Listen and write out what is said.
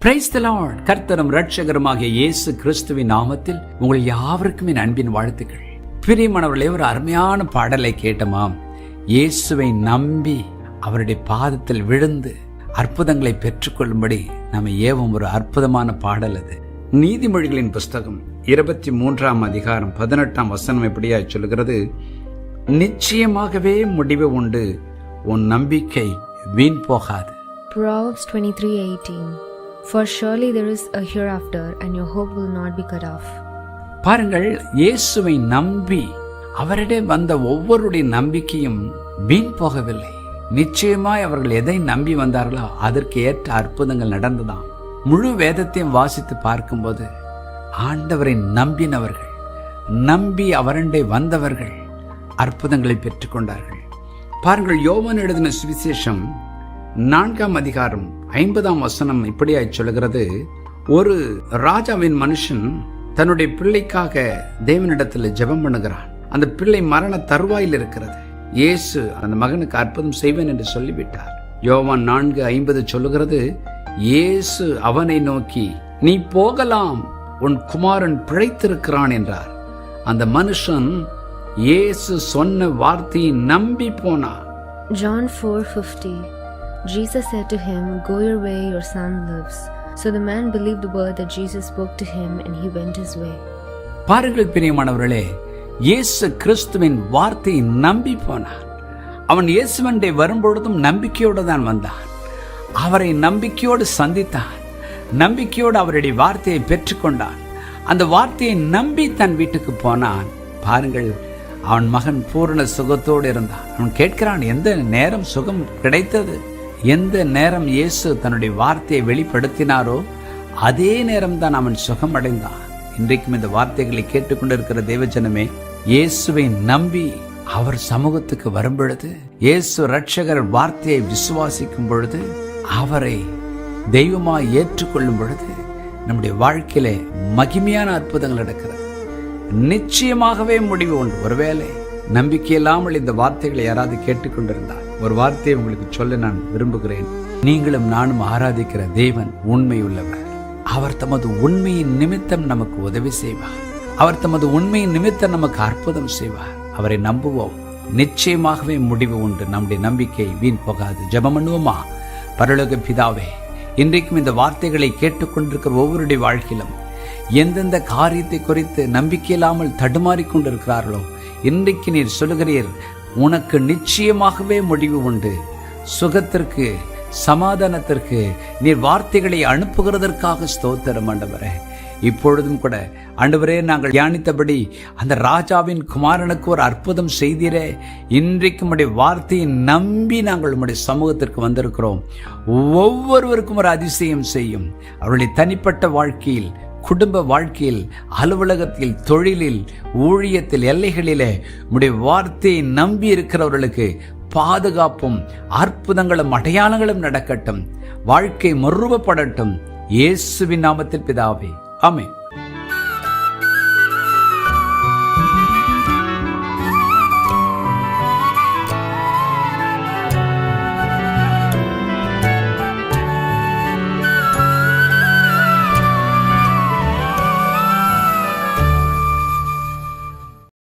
Praise the Lord. கர்த்தரும் இரட்சகருமாகிய இயேசு கிறிஸ்துவின் நாமத்தில் உங்கள் யாவருக்கும் என் அன்பின் வாழ்த்துக்கள். பிரியமானவர்களே, ஒரு அருமையான பாடலை கேட்டோமாம். இயேசுவை நம்பி அவருடைய பாதத்தில் விழுந்து அற்புதங்களை பெற்றுக்கொள்ளும்படி நம்ம ஏவும் ஒரு அற்புதமான பாடல் அது. நீதிமொழிகளின் புஸ்தகம் 23ஆம் அதிகாரம் 18ஆம் வசனம் எப்படியா சொல்லுகிறது, நிச்சயமாகவே முடிவு உண்டு, உன் நம்பிக்கை வீண் போகாது. Proverbs 23:18 For surely there is a hereafter and your hope will not be cut off. பாருங்கள், இயேசுவை நம்பி அவரிடம் வந்த ஒவ்வொருடைய நம்பிக்கையும் வீண் போகவில்லை. நிச்சயமாய் அவர்கள் எதை நம்பி வந்தார்களோ அதற்கு ஏற்ற அற்புதங்கள் நடந்ததாம். முழு வேதத்தையும் வாசித்து பார்க்கும்போது ஆண்டவரை நம்பினவர்கள், நம்பி அவரண்டை வந்தவர்கள் அற்புதங்களை பெற்றுக்கொண்டார்கள். பாருங்கள், யோவான் எழுதின சுவிசேஷம் 4ஆம் அதிகாரம் 50ஆம் வசனம் இப்படியாய் சொல்லுகிறது, ஒரு ராஜாவின் மனுஷன் தன்னுடைய பிள்ளைக்காக தேவனிடத்தில் ஜெபம் பண்ணுகிறான். அந்த பிள்ளை மரண தருவாயில் இருக்கிறது. இயேசு அந்த மகனுக்கு அற்புதம் செய்வேன் என்று சொல்லிவிட்டார். யோவான் 4:50 சொல்லுகிறது, இயேசு அவனை நோக்கி, நீ போகலாம், உன் குமாரன் பிழைத்திருக்கிறான் என்றார். அந்த மனுஷன் இயேசு சொன்ன வார்த்தையை நம்பி போனார். John 4:50 Jesus said to him, Go your way, your son lives. So the man believed the word that Jesus spoke to him and he went his way. பாருங்கள் பிரியமானவர்களே, இயேசு கிறிஸ்துவின் வார்த்தையை நம்பி போனான். அவன் இயேசுவண்டை வரும்பொழுதும் நம்பிக்கையோடு தான் வந்தான். அவரை நம்பிக்கையோடு சந்தித்தான். நம்பிக்கையோடு அவருடைய வார்த்தையை பெற்றுக்கொண்டான். அந்த வார்த்தையை நம்பி தன் வீட்டுக்கு போனான். பாருங்கள், அவன் மகன் பூரண சுகத்தோடு இருந்தான். அவன் கேட்கிறான், எந்த நேரம் சுகம் கிடைத்தது, எந்த நேரம் இயேசு தன்னுடைய வார்த்தையை வெளிப்படுத்தினாரோ அதே நேரம் தான் அவன் சுகம் அடைந்தான். இன்றைக்கும் இந்த வார்த்தைகளை கேட்டுக்கொண்டிருக்கிற தேவஜனமே, இயேசுவை நம்பி அவர் சமூகத்துக்கு வரும் பொழுது, இயேசு இரட்சகர் வார்த்தையை விசுவாசிக்கும் பொழுது, அவரை தெய்வமாய் ஏற்றுக்கொள்ளும் பொழுது நம்முடைய வாழ்க்கையிலே மகிமையான அற்புதங்கள் நடக்கிறது. நிச்சயமாகவே முடிவு உண்டு. ஒருவேளை நம்பிக்கை இல்லாமல் இந்த வார்த்தைகளை யாராவது கேட்டுக்கொண்டிருந்தால் ஒரு வார்த்தையை உங்களுக்கு சொல்ல நான் விரும்புகிறேன். நீங்களும் நானும் ஆராதிக்கிற தேவன் உண்மை உள்ளவர். அவர் தமது உண்மையின் நிமித்தம் நமக்கு உதவி செய்வார். அவர் தமது உண்மையின் நிமித்தம் நமக்கு அற்புதம் செய்வார். அவரை நம்புவோம். நிச்சயமாகவே முடிவு உண்டு. நம்முடைய நம்பிக்கை வீண் போகாது. ஜெபம் பண்ணுவோமா? பரலோக பிதாவே, இன்றைக்கும் இந்த வார்த்தைகளை கேட்டுக்கொண்டிருக்கிற ஒவ்வொருடைய வாழ்க்கையிலும் எந்தெந்த காரியத்தை குறித்து நம்பிக்கை இல்லாமல் தடுமாறிக்கொண்டிருக்கிறார்களோ, இன்றைக்கு நீர் சொல்லுகிறீர், உனக்கு நிச்சயமாகவே முடிவு உண்டு. சுகத்திற்கு, சமாதானத்திற்கு நீர் வார்த்தைகளை அனுப்புகிறதற்காக ஸ்தோத்திரம் ஆண்டவரே. இப்பொழுதும் கூட ஆண்டவரே, நாங்கள் தியானித்தபடி அந்த ராஜாவின் குமாரனுக்கு ஒரு அற்புதம் செய்தீரே. இன்றைக்கு உம்முடைய வார்த்தையை நம்பி நாங்கள் உம்முடைய சமூகத்திற்கு வந்திருக்கிறோம். ஒவ்வொருவருக்கும் ஒரு அதிசயம் செய்யும். அவருடைய தனிப்பட்ட வாழ்க்கையில், குடும்ப வாழ்க்கையில், அலுவலகத்தில், தொழிலில், ஊழியத்தில், எல்லைகளிலே உம்முடைய வார்த்தையை நம்பி இருக்கிறவர்களுக்கு பாதுகாப்பும் அற்புதங்களும் அடையாளங்களும் நடக்கட்டும். வாழ்க்கை மறுரூபப்படட்டும். இயேசுவின் நாமத்தில் பிதாவே, ஆமென்.